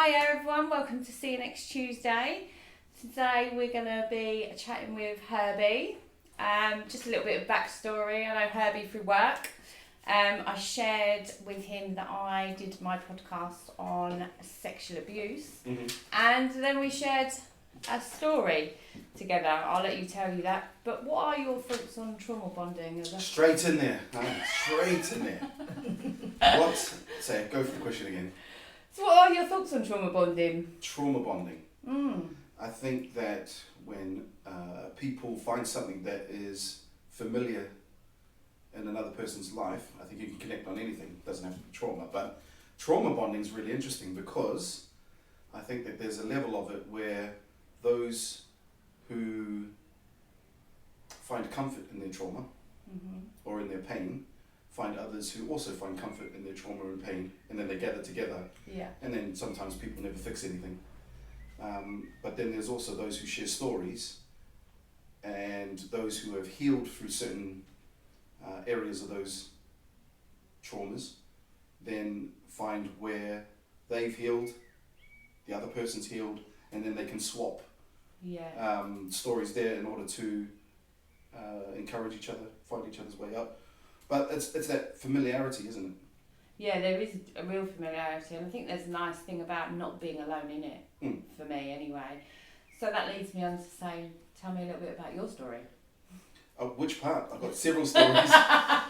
Hi everyone, welcome to See You Next Tuesday. Today we're going to be chatting with Herbie. Just a little bit of backstory. I know Herbie through work. I shared with him that I did my podcast on sexual abuse, and then we shared a story together. I'll let you tell you that. But what are your thoughts on trauma bonding? Straight in there. Straight in there. What? Say, go for the question again. So what are your thoughts on trauma bonding? Trauma bonding. I think that when people find something that is familiar in another person's life, I think you can connect on anything. It doesn't have to be trauma. But trauma bonding is really interesting because I think that there's a level of it where those who find comfort in their trauma or in their pain find others who also find comfort in their trauma and pain, and then they gather together. Yeah. And then sometimes people never fix anything. But then there's also those who share stories, and those who have healed through certain areas of those traumas, then find where they've healed, the other person's healed, and then they can swap stories there in order to encourage each other, find each other's way up. But it's that familiarity, isn't it? Yeah, there is a real familiarity, and I think there's a nice thing about not being alone in it, for me anyway. So that leads me on to say, tell me a little bit about your story. Which part? I've got several stories. Start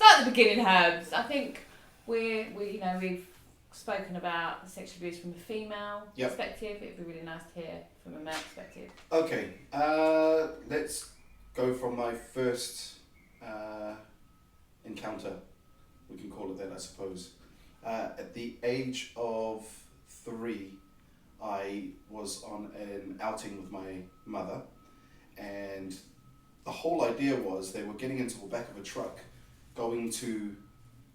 at the beginning, Herbs. I think we've spoken about sexual abuse from a female perspective. It'd be really nice to hear from a male perspective. Okay, let's go from my first encounter. We can call it that, I suppose. At the age of 3, I was on an outing with my mother, and the whole idea was they were getting into the back of a truck, going to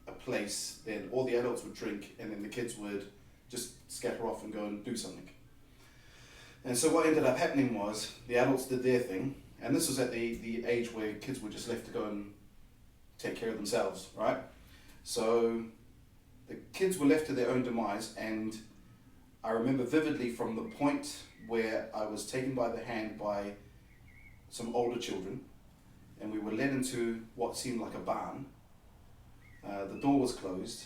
a place, then all the adults would drink, and then the kids would just scatter off and go and do something. And so what ended up happening was the adults did their thing, and this was at the age where kids were just left to go and take care of themselves, right? So the kids were left to their own demise, and I remember vividly from the point where I was taken by the hand by some older children, and we were led into what seemed like a barn. The door was closed,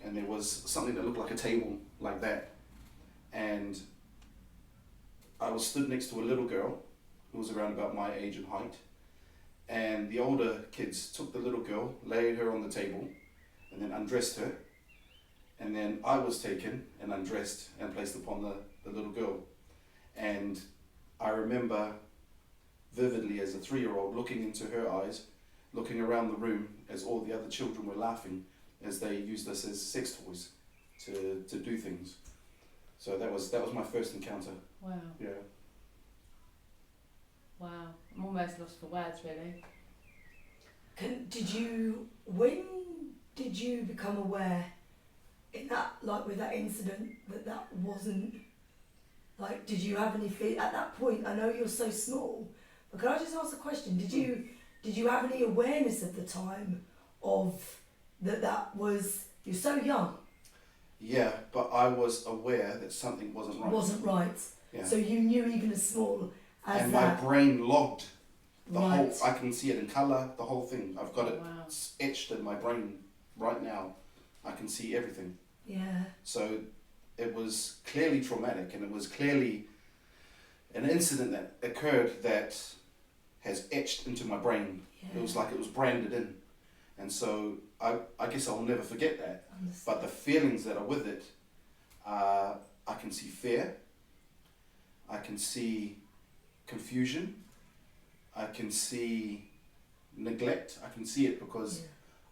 and there was something that looked like a table like that, and I was stood next to a little girl who was around about my age and height, and the older kids took the little girl, laid her on the table, and then undressed her, and then I was taken and undressed and placed upon the little girl. And I remember vividly as a 3-year-old looking into her eyes, looking around the room as all the other children were laughing as they used us as sex toys to do things. So that was my first encounter. Wow. Yeah. Wow. I'm almost lost for words, really. When did you become aware in that, like with that incident, that wasn't, like, did you have any fear at that point? I know you're so small, but can I just ask a question? Did you have any awareness at the time of that was, you're so young? Yeah, but I was aware that something wasn't right. Wasn't right. Yeah. So you knew even as small as and that. my brain logged the Right. whole, I can see it in colour, the whole thing. I've got it Wow. etched in my brain right now. I can see everything. Yeah. So it was clearly traumatic, and it was clearly an incident that occurred that has etched into my brain. Yeah. It was like it was branded in. And so I guess I'll never forget that. But the feelings that are with it, I can see fear, I can see confusion, I can see neglect. I can see it because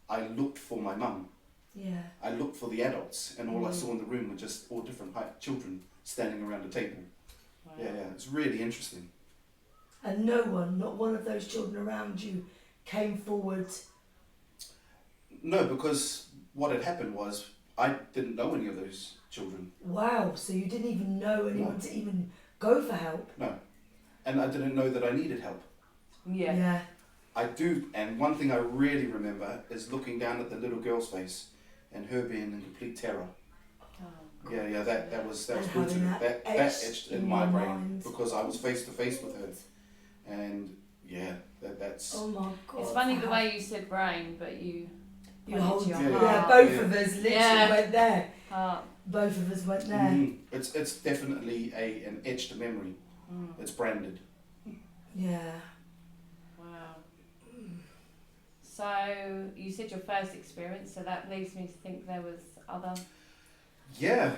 I looked for my mum. Yeah. I looked for the adults, and all I saw in the room were just all different height children standing around a table. Wow. Yeah, it's really interesting. And no one, not one of those children around you, came forward. No, because what had happened was I didn't know any of those children. Wow, so you didn't even know anyone to even go for help? No. And I didn't know that I needed help. Yeah. I do, and one thing I really remember is looking down at the little girl's face and her being in complete terror. Oh, Yeah, that was And brutal. having That etched etched in in my your brain mind. because I was face to face with her, and that's. Oh my god. It's funny the way you said brain, but you hold your Yeah. yeah, heart. both of us literally Yeah. went there. Heart. Both of us went there. It's definitely an etched memory. It's branded. Yeah. Wow. So you said your first experience, so that leads me to think there was other. Yeah.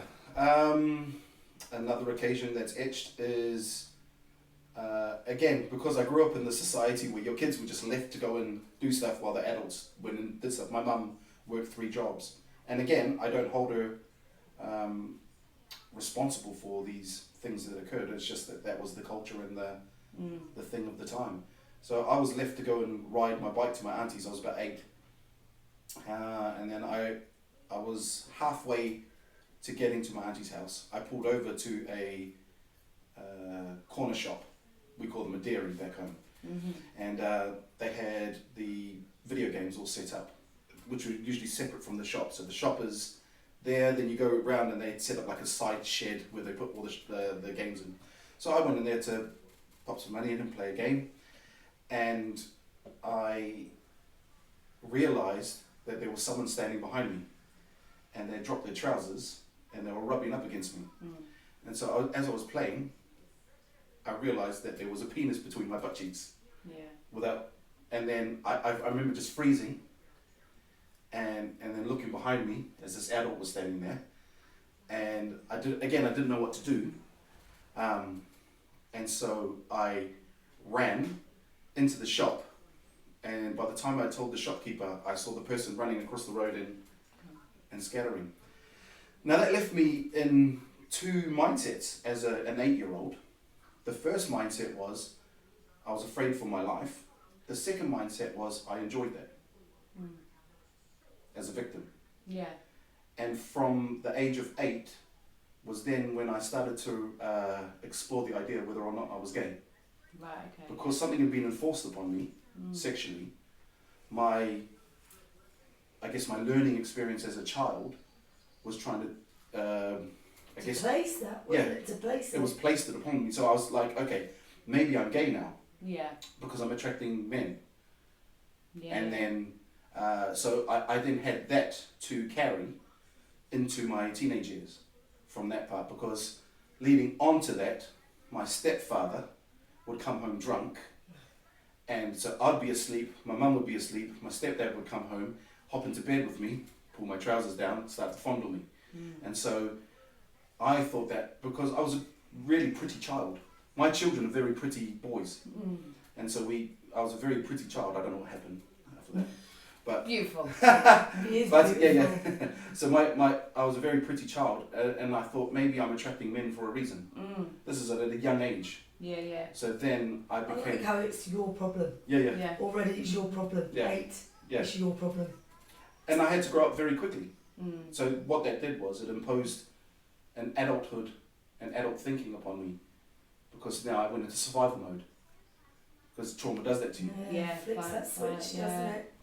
Another occasion that's etched is, again, because I grew up in the society where your kids were just left to go and do stuff while the adults went and did stuff. My mum worked 3 jobs. And again, I don't hold her responsible for these things that occurred. It's just that was the culture and the thing of the time. So I was left to go and ride my bike to my auntie's. I was about 8. And then I was halfway to getting to my auntie's house. I pulled over to a corner shop. We call them a dairy back home. And they had the video games all set up, which were usually separate from the shop. So the shop is there, then you go around and they set up like a side shed where they put all the games in. So I went in there to pop some money in and play a game, and I realised that there was someone standing behind me, and they dropped their trousers and they were rubbing up against me. And so as I was playing, I realised that there was a penis between my butt cheeks. Yeah. And then I remember just freezing and then looking behind me as this adult was standing there, and I didn't know what to do, and so I ran into the shop, and by the time I told the shopkeeper, I saw the person running across the road and scattering. Now that left me in 2 mindsets as an 8-year-old. The first mindset was I was afraid for my life. The second mindset was I enjoyed that as a victim. Yeah. And from the age of 8 was then when I started to explore the idea whether or not I was gay. Right, okay. Because something had been enforced upon me sexually. My learning experience as a child was trying to, place that, wasn't it? To place it was placed upon me. So I was like, okay, maybe I'm gay now. Yeah. Because I'm attracting men. Yeah. And then, so I then had that to carry into my teenage years from that part, because leading on to that, my stepfather would come home drunk, and so I'd be asleep, my mum would be asleep, my stepdad would come home, hop into bed with me, pull my trousers down, start to fondle me. And so I thought that because I was a really pretty child, my children are very pretty boys, and so I was a very pretty child. I don't know what happened after that, but beautiful. but yeah. So I was a very pretty child, and I thought maybe I'm attracting men for a reason. This is at a young age. Yeah, yeah. So then I I became. like how it's your problem. Yeah. Already it's your problem. Yeah. 8, Yeah. it's your problem. And I had to grow up very quickly. So what that did was it imposed an adulthood and adult thinking upon me, because now I went into survival mode. Because trauma does that to you. Yeah, Flips that switch, doesn't it?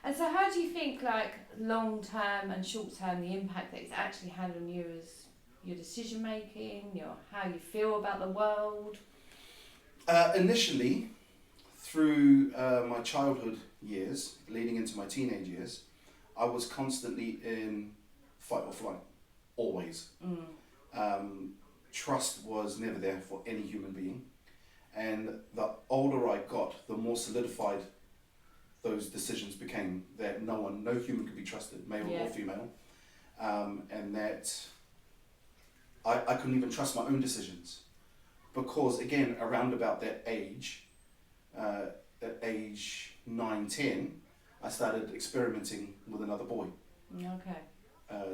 And so how do you think, like, long term and short term, the impact that it's actually had on you as your decision making, how you feel about the world? Initially, through my childhood years, leading into my teenage years, I was constantly in fight or flight, always. Trust was never there for any human being, and the older I got, the more solidified those decisions became, that no human could be trusted, male or female, and that I couldn't even trust my own decisions, because again, around about that age, at age 9, 10, I started experimenting with another boy. Okay.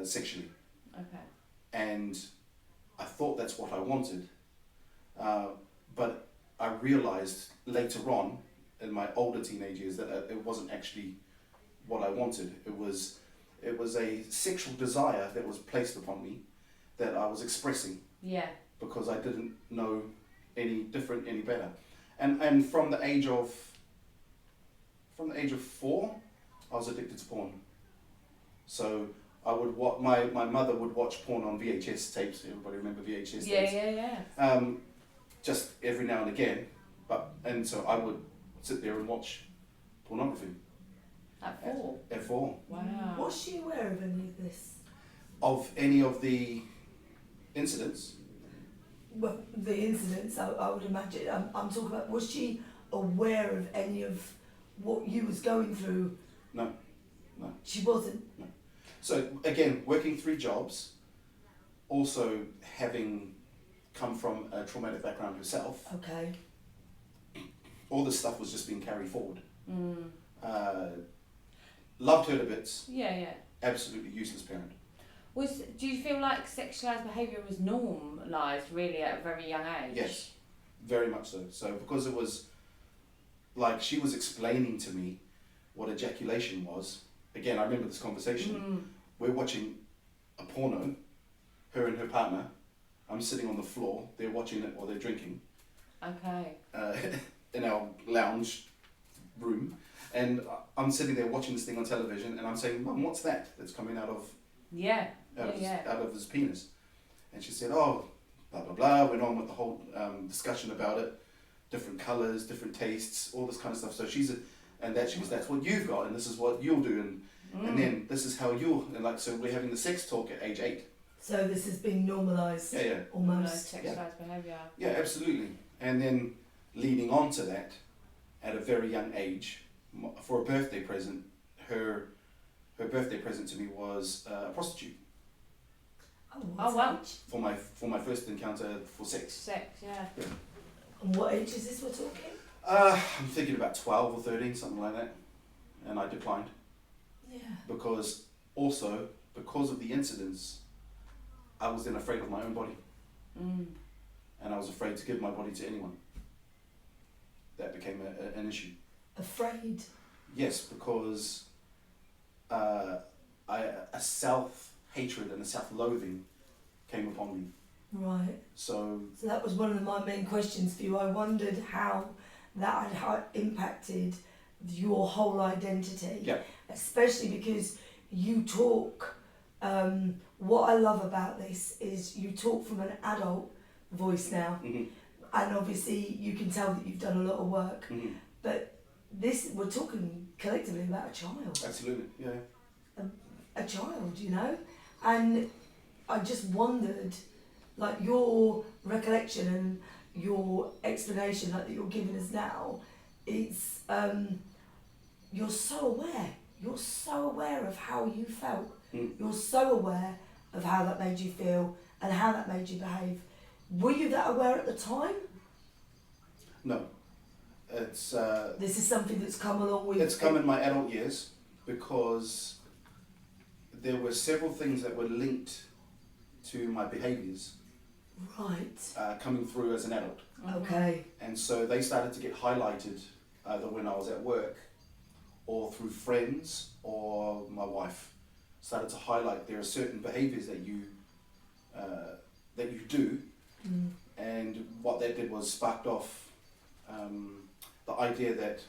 Sexually. Okay. And I thought that's what I wanted, but I realised later on in my older teenage years that it wasn't actually what I wanted. It was a sexual desire that was placed upon me that I was expressing. Yeah. Because I didn't know any different, any better, and from the age of 4, I was addicted to porn. So I would my mother would watch porn on VHS tapes. Everybody remember VHS Yeah, tapes? yeah. Just every now and again, and so I would sit there and watch pornography. At 4? At 4. Wow. Was she aware of any of this? Of any of the incidents? Well, the incidents, I would imagine. I'm talking about, was she aware of any of what you was going through? No. She wasn't? No. So again, working 3 jobs, also having come from a traumatic background herself, Okay. all this stuff was just being carried forward. Mm. Loved her to bits, Yeah. absolutely useless parent. Do you feel like sexualised behaviour was normalised really at a very young age? Yes, very much so. So because it was, like, she was explaining to me what ejaculation was. Again, I remember this conversation. Mm. We're watching a porno, her and her partner. I'm sitting on the floor, they're watching it while they're drinking. Okay. In our lounge room. And I'm sitting there watching this thing on television and I'm saying, Mum, what's that that's coming out of out of his penis? And she said, oh, blah, blah, blah. Went on with the whole discussion about it. Different colours, different tastes, all this kind of stuff. So she goes, that's what you've got and this is what you'll do. And then this is how so we're having the sex talk at age 8. So this has been normalised? Yeah. Almost. Sexualised behaviour. Yeah, absolutely. And then leading on to that, at a very young age, for a birthday present, her birthday present to me was a prostitute. Oh wow. For my first encounter for sex. Sex, yeah. And what age is this we're talking? I'm thinking about 12 or 13, something like that. And I declined. Yeah. Because of the incidents, I was then afraid of my own body. Mm. And I was afraid to give my body to anyone. That became an issue. Afraid? Yes, because a self-hatred and a self-loathing came upon me. Right. So that was one of my main questions for you. I wondered how that had impacted your whole identity. Yeah. Especially because you talk, what I love about this is you talk from an adult voice now. Mm-hmm. And obviously you can tell that you've done a lot of work. Mm-hmm. But we're talking collectively about a child. Absolutely, yeah. A child, you know? And I just wondered, like, your recollection and your explanation that you're giving us now, it's, you're so aware. You're so aware of how you felt. Mm. You're so aware of how that made you feel and how that made you behave. Were you that aware at the time? No. It's This is something that's come along with... It's come in my adult years because there were several things that were linked to my behaviours. Right. Coming through as an adult. Okay. And so they started to get highlighted either when I was at work or through friends or my wife started to highlight there are certain behaviours that you do. Mm. And what that did was sparked off the idea that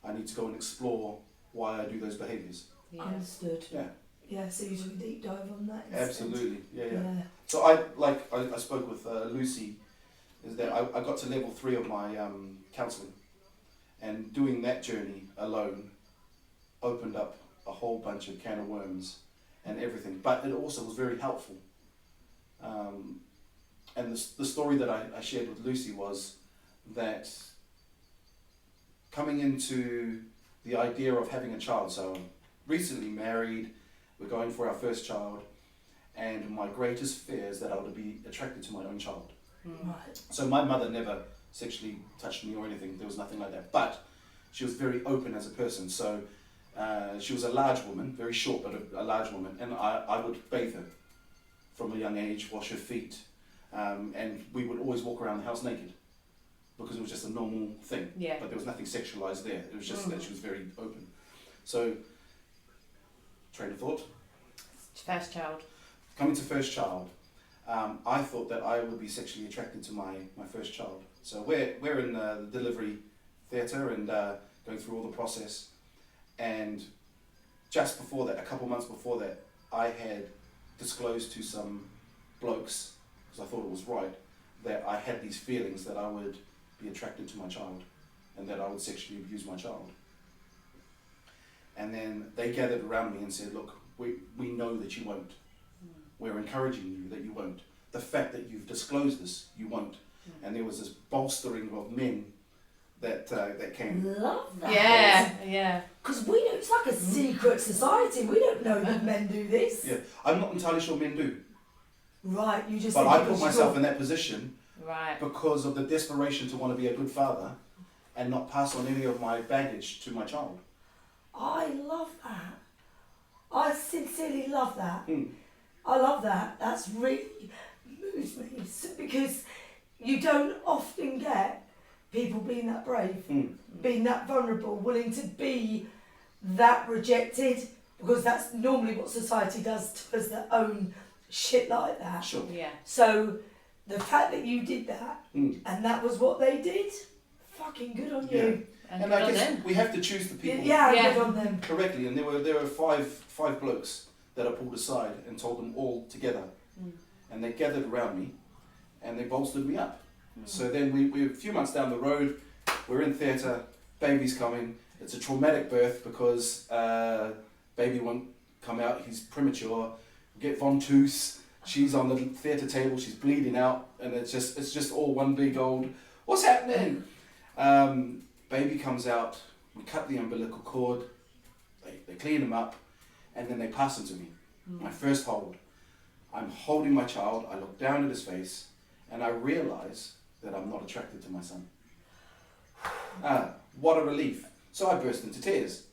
I need to go and explore why I do those behaviours. Yeah. Understood. Yeah. Yeah, so you took a deep dive on that instead. Absolutely, yeah. Yeah. So I spoke with Lucy, is that I got to level 3 of my counselling, and doing that journey alone opened up a whole bunch of can of worms and everything, but it also was very helpful. And the story that I shared with Lucy was that coming into the idea of having a child, so I'm recently married, we're going for our first child, and my greatest fear is that I would be attracted to my own child. Mm. Right. So my mother never sexually touched me or anything, there was nothing like that, but she was very open as a person. So she was a large woman, very short, but a large woman, and I would bathe her from a young age, wash her feet, and we would always walk around the house naked because it was just a normal thing. Yeah. But there was nothing sexualized there. It was just that she was very open. So, train of thought. First child. Coming to first child, I thought that I would be sexually attracted to my first child. So we're in the delivery theatre and going through all the process. And just before that, a couple months before that, I had disclosed to some blokes, because I thought it was right, that I had these feelings that I would be attracted to my child and that I would sexually abuse my child. And then they gathered around me and said, look, we know that you won't. We're encouraging you that you won't. The fact that you've disclosed this, you won't. And there was this bolstering of men that came. Love that. Yeah. Because we don't, it's like a secret society. We don't know that men do this. Yeah, I'm not entirely sure men do. Right, you just. But I put myself in that position Right. because of the desperation to want to be a good father and not pass on any of my baggage to my child. I love that. I sincerely love that. Mm. I love that. That's really moves me because you don't often get people being that brave, being that vulnerable, willing to be that rejected, because that's normally what society does to us that own shit like that. Sure. Yeah. So the fact that you did that Mm. and that was what they did, fucking good on you. And I guess we have to choose the people Yeah, good on them. correctly. And there were five blokes that I pulled aside and told them all together. And they gathered around me and they bolstered me up. So then we're a few months down the road, we're in theatre, baby's coming. It's a traumatic birth because baby won't come out, he's premature. We get Von Toos, she's on the theatre table, she's bleeding out, and it's just all one big old, what's happening? Baby comes out, we cut the umbilical cord, they clean him up, and then they pass him to me. My first hold. I'm holding my child, I look down at his face, and I realise that I'm not attracted to my son. What a relief. So I burst into tears.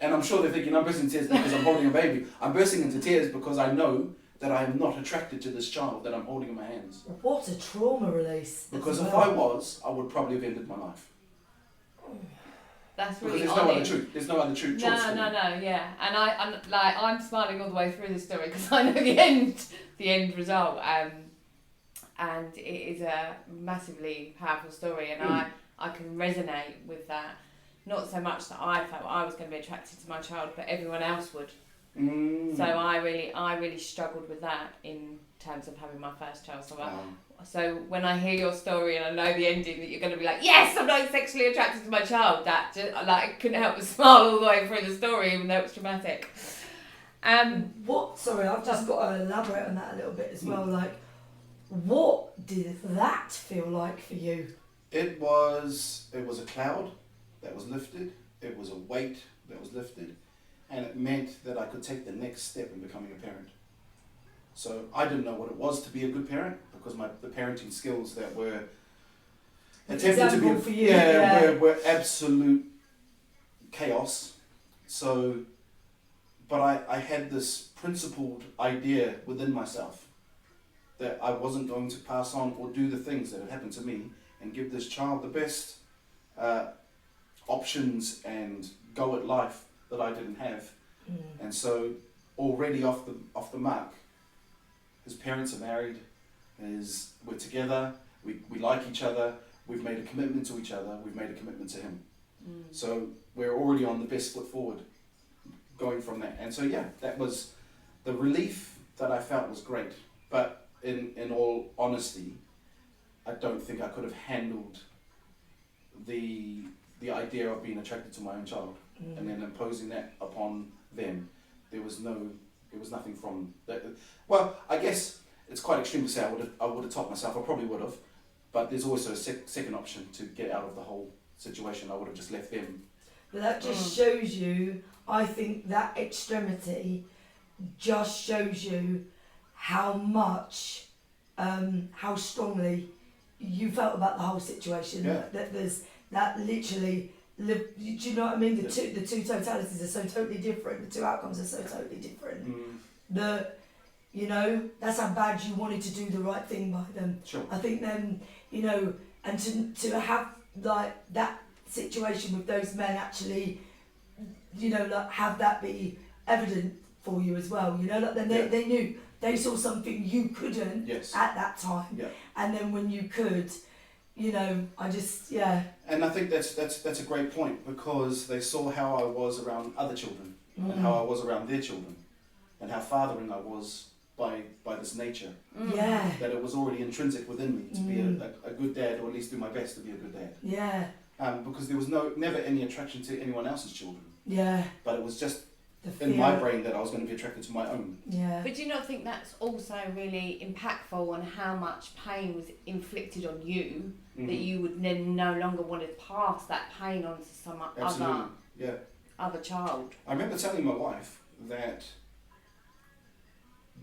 And I'm sure they're thinking, I'm bursting into tears because I'm holding a baby. I'm bursting into tears because I know that I am not attracted to this child that I'm holding in my hands. What a trauma release. Because if I was, I would probably have ended my life. That's Because really there's no other honest. truth. There's no other choice. No, yeah. And I'm smiling all the way through this story because I know the end result. And it is a massively powerful story, and I can resonate with that. Not so much that I felt I was going to be attracted to my child, but everyone else would. So I really struggled with that in terms of having my first child. So when I hear your story and I know the ending, that you're going to be like, yes, I'm not sexually attracted to my child, that just, I couldn't help but smile all the way through the story, even though it's dramatic. Sorry, I've just got to elaborate on that a little bit as well. Like, what did that feel like for you? It was a cloud that was lifted. It was a weight that was lifted. And it meant that I could take the next step in becoming a parent. So I didn't know what it was to be a good parent because the parenting skills that were attempted to be for you, were absolute chaos. So, but I had this principled idea within myself that I wasn't going to pass on or do the things that had happened to me and give this child the best options and go at life that I didn't have. And so already off the mark, his parents are married, we're together, we like each other, we've made a commitment to each other, we've made a commitment to him. So we're already on the best foot forward going from that. And so yeah, that was the relief that I felt was great. But in all honesty, I don't think I could have handled the idea of being attracted to my own child and then imposing that upon them. There was nothing from that. Well, I guess it's quite extreme to say I would have taught myself. I probably would have, but there's also a second option to get out of the whole situation. I would have just left them. But that just shows you, I think that extremity just shows you how much, how strongly you felt about the whole situation. Yeah. That there's that literally. Do you know what I mean? The two totalities are so totally different. The two outcomes are so totally different. That's how bad you wanted to do the right thing by them. Sure. I think then, and to have like that situation with those men actually, like have that be evident for you as well. Then they knew, they saw something you couldn't at that time. Yeah. And then when you could, And I think that's a great point because they saw how I was around other children and how I was around their children. and how fathering I was by this nature. Yeah. That it was already intrinsic within me to be a good dad, or at least do my best to be a good dad. Yeah. Because there was never any attraction to anyone else's children. Yeah. But it was just The in my fear. brain that I was going to be attracted to my own. Yeah. But do you not think that's also really impactful on how much pain was inflicted on you, that you would then no longer want to pass that pain on to some Absolutely. other child? I remember telling my wife that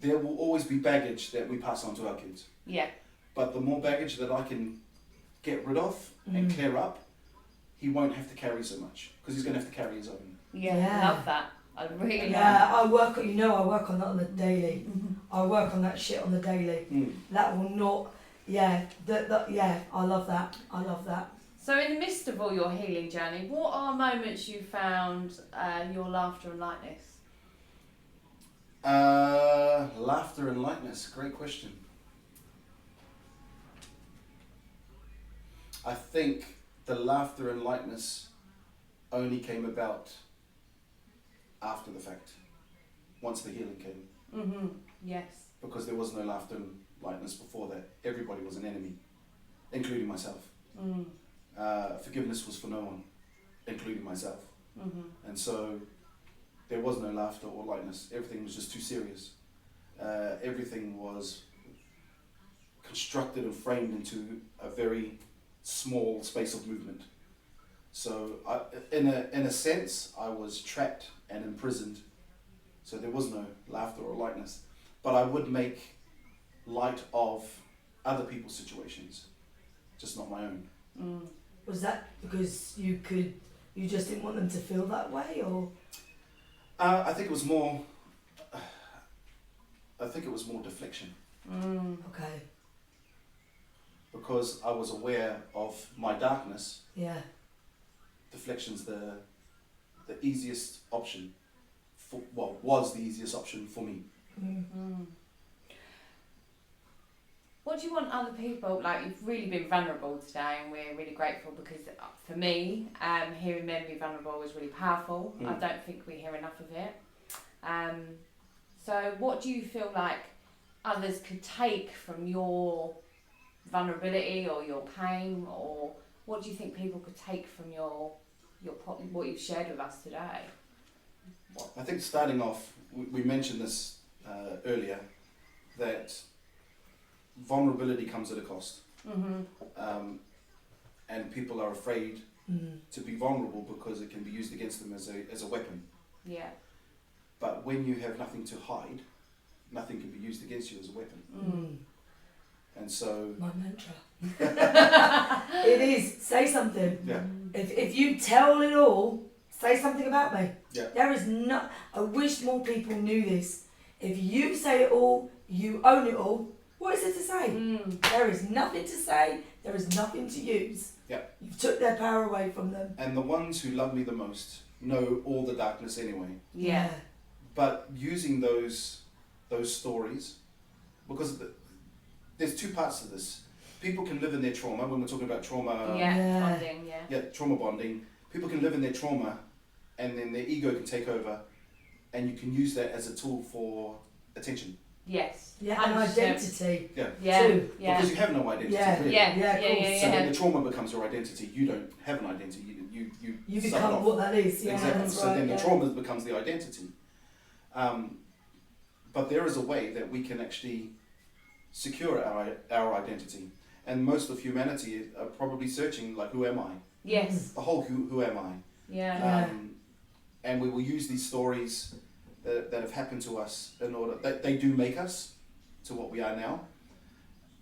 there will always be baggage that we pass on to our kids. Yeah. But the more baggage that I can get rid of and clear up, he won't have to carry so much, because he's going to have to carry his own. Yeah. Love that. I really love Yeah, I work on that on the daily. I work on that shit on the daily. Mm. That will not, I love that. I love that. So in the midst of all your healing journey, what are moments you found your laughter and lightness? Laughter and lightness, great question. I think the laughter and lightness only came about after the fact, once the healing came. Yes. Because there was no laughter and lightness before that. Everybody was an enemy, including myself. Forgiveness was for no one, including myself. And so there was no laughter or lightness. Everything was just too serious. Everything was constructed and framed into a very small space of movement. So in a sense, I was trapped and imprisoned. So there was no laughter or lightness. But I would make light of other people's situations, just not my own. Was that because you just didn't want them to feel that way, or? I think it was more deflection. Okay. Because I was aware of my darkness. Yeah. Deflection's the easiest option. Was the easiest option for me. What do you want other people, like, you've really been vulnerable today, and we're really grateful, because for me, hearing men be vulnerable is really powerful. I don't think we hear enough of it. So what do you feel like others could take from your vulnerability or your pain, or what do you think people could take from your what you've shared with us today? I think starting off, we mentioned this earlier, that vulnerability comes at a cost. And people are afraid to be vulnerable because it can be used against them as a weapon. Yeah. But when you have nothing to hide, nothing can be used against you as a weapon. And so... My mantra. It is, say something. Yeah. If you tell it all, say something about me. Yeah. There is no... I wish more people knew this. If you say it all, you own it all, what is there to say? There is nothing to say, there is nothing to use. Yeah. You've took their power away from them. And the ones who love me the most know all the darkness anyway. Yeah. But using those stories, because there's two parts to this. People can live in their trauma, when we're talking about trauma, Bonding, trauma bonding. People can live in their trauma, and then their ego can take over, and you can use that as a tool for attention. Yes. Yeah, and identity. Too. Because you have no identity. Yeah. Really. So then the trauma becomes your identity. You don't have an identity. You become what that is. Yeah, exactly. that's So right, then the trauma becomes the identity. But there is a way that we can actually secure our identity. And most of humanity are probably searching, like, who am I? Yes. The whole who am I? Yeah. And we will use these stories that have happened to us in order that they do make us to what we are now.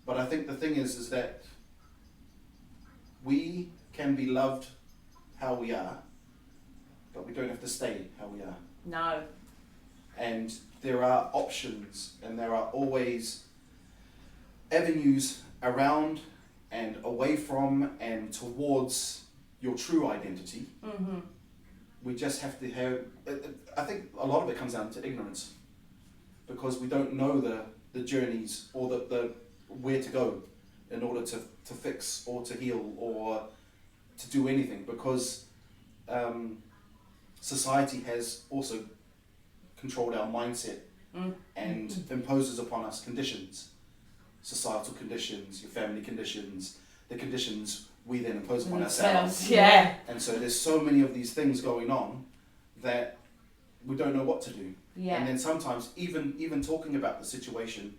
But I think the thing is that we can be loved how we are, but we don't have to stay how we are. No. And there are options, and there are always avenues around and away from and towards your true identity. We just have to have, I think a lot of it comes down to ignorance, because we don't know the journeys or the where to go in order to fix or to heal or to do anything, because society has also controlled our mindset and imposes upon us conditions, societal conditions, your family conditions, the conditions we then impose upon ourselves. Yeah. And so there's so many of these things going on that we don't know what to do. Yeah. And then sometimes even talking about the situation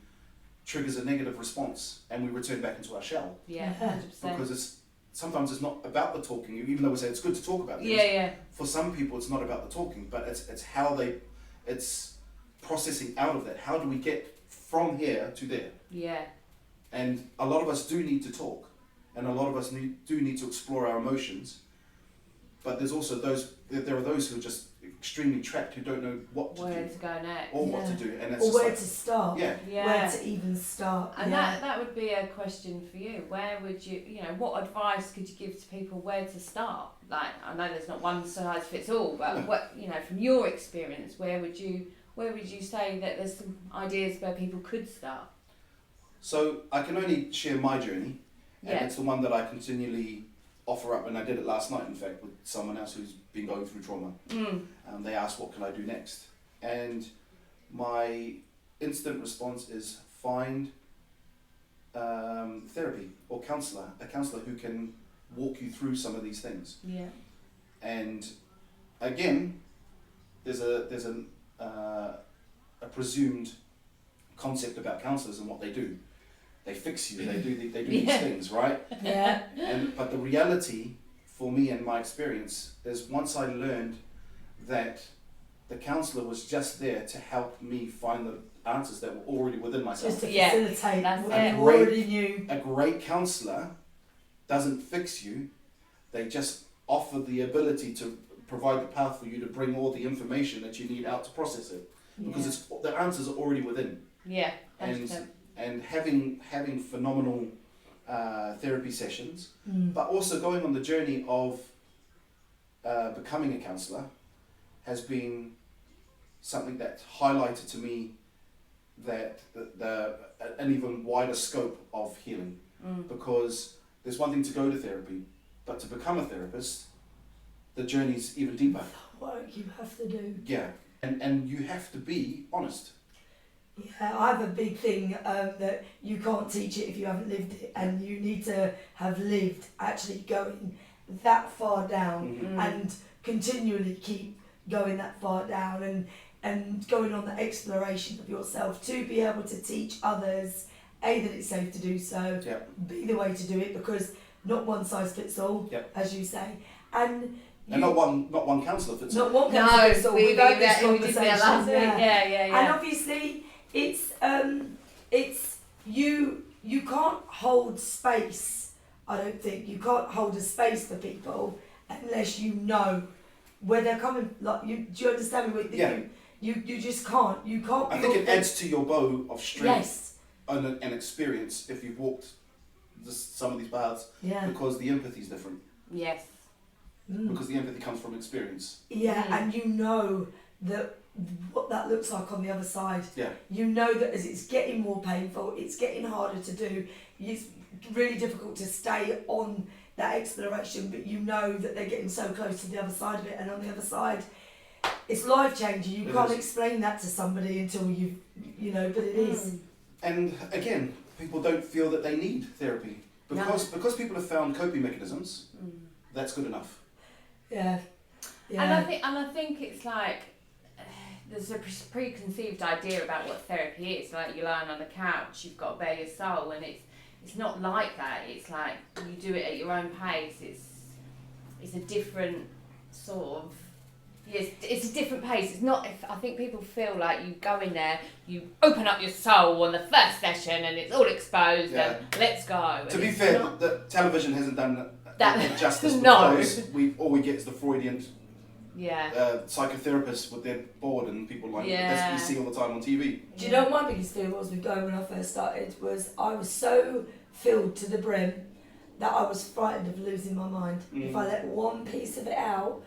triggers a negative response, and we return back into our shell. Yeah, 100%. Because sometimes it's not about the talking, even though we say it's good to talk about things. Yeah. For some people it's not about the talking, but it's how it's processing out of that. How do we get from here to there? Yeah. And a lot of us do need to talk, and a lot of us do need to explore our emotions, but there's also there are those who are just extremely trapped, who don't know what to Where do to go next. or what to do, and it's or just where like, to start. Yeah. Where to even start. And that would be a question for you. Where would you, what advice could you give to people where to start? Like, I know there's not one size fits all, but what, from your experience, where would you say that there's some ideas where people could start? So I can only share my journey, and Yeah. it's the one that I continually offer up, and I did it last night, in fact, with someone else who's been going through trauma. They asked, what can I do next? And my instant response is find therapy or a counsellor who can walk you through some of these things. Yeah. And again, there's a presumed concept about counsellors and what they do. They fix you. They do these things, right? Yeah. But the reality for me and my experience is, once I learned that the counsellor was just there to help me find the answers that were already within myself. Just to facilitate that's what it. you already knew. A great counsellor doesn't fix you. They just offer the ability to provide the path for you to bring all the information that you need out to process it. Because the answers are already within. Yeah. 100%. And having phenomenal therapy sessions, but also going on the journey of becoming a counsellor has been something that highlighted to me that an even wider scope of healing. Because there's one thing to go to therapy, but to become a therapist, the journey's even deeper. Work you have to do. Yeah, and you have to be honest. Yeah, I have a big thing that you can't teach it if you haven't lived it, and you need to have lived actually going that far down and continually keep going that far down and going on the exploration of yourself to be able to teach others, A, that it's safe to do so, B, the way to do it, because not one size fits all, as you say. And not one counsellor fits all. Not one counsellor fits all. We've had this we did that last week. Yeah. And obviously, it's you can't hold space. I don't think you can't hold a space for people unless you know where they're coming. Like, do you understand me? You just can't. You can't. I think it adds to your bow of strength Yes. and experience if you've walked some of these paths. Yeah. Because the empathy is different. Yes. Because the empathy comes from experience. Yeah, and you know that what that looks like on the other side. Yeah. You know that as it's getting more painful, it's getting harder to do. It's really difficult to stay on that exploration, but you know that they're getting so close to the other side of it, and on the other side, it's life changing. You can't explain that to somebody until you know, but it is. And again, people don't feel that they need therapy because people have found coping mechanisms. That's good enough. Yeah. And I think it's like there's a preconceived idea about what therapy is. Like, you're lying on the couch, you've got to bare your soul, and it's not like that. It's like you do it at your own pace. It's a different sort of it's a different pace. It's not. I think people feel like you go in there, you open up your soul on the first session, and it's all exposed, and let's go. To be fair, the television hasn't done that justice, No. because all we get is the Freudian psychotherapists with their board and people like that's what you see all the time on TV. Do you know what my biggest fear was with going when I first started? Was I was so filled to the brim that I was frightened of losing my mind. If I let one piece of it out,